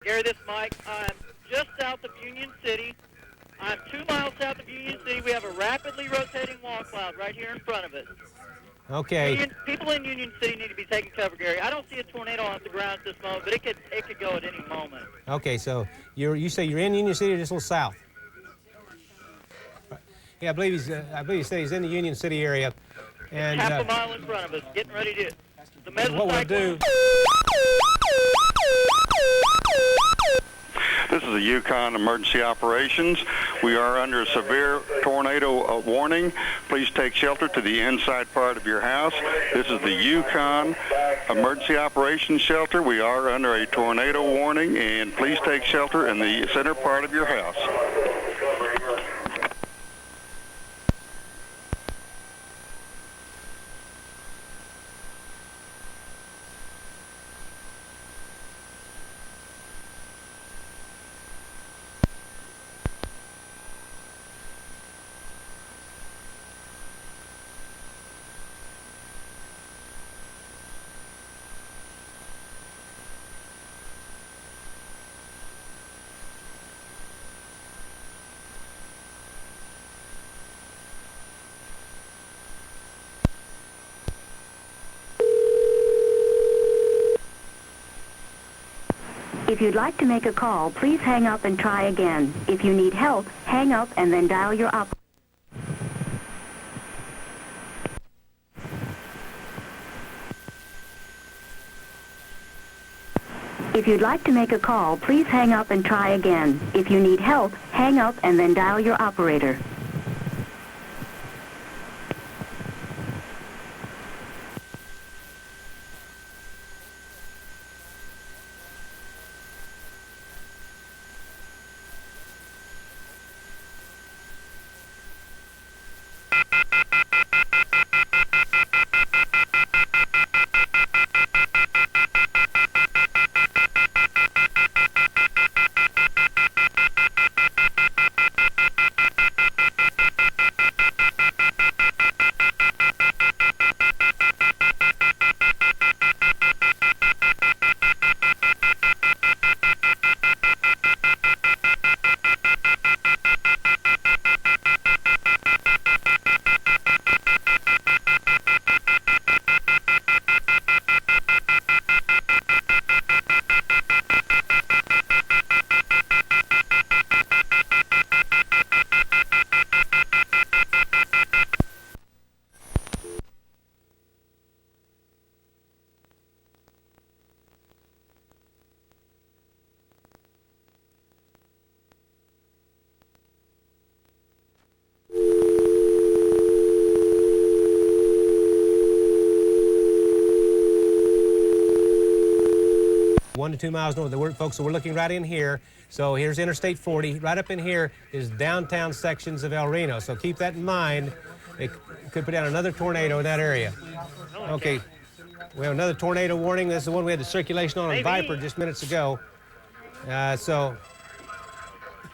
Gary, this is Mike. I'm just south of Union City. I'm 2 miles south of Union City. We have a rapidly rotating wall cloud right here in front of us. Okay. People in Union City need to be taking cover, Gary. I don't see a tornado off the ground at this moment, but it could go at any moment. Okay, so you say you're in Union City or just a little south? Yeah, I believe he said he's in the Union City area. And half a mile in front of us, getting ready to. The mesocyclone. What we'll do. This is the Yukon Emergency Operations. We are under a severe tornado warning. Please take shelter to the inside part of your house. This is the Yukon Emergency Operations Shelter. We are under a tornado warning, and please take shelter in the center part of your house. If you'd like to make a call, please hang up and try again. If you need help, hang up and then dial your operator. If you'd like to make a call, please hang up and try again. If you need help, hang up and then dial your operator. One to 2 miles north. Folks, so we're looking right in here. So here's Interstate 40. Right up in here is downtown sections of El Reno. So keep that in mind. It could put down another tornado in that area. Okay. We have another tornado warning. This is the one we had the circulation on Viper just minutes ago. So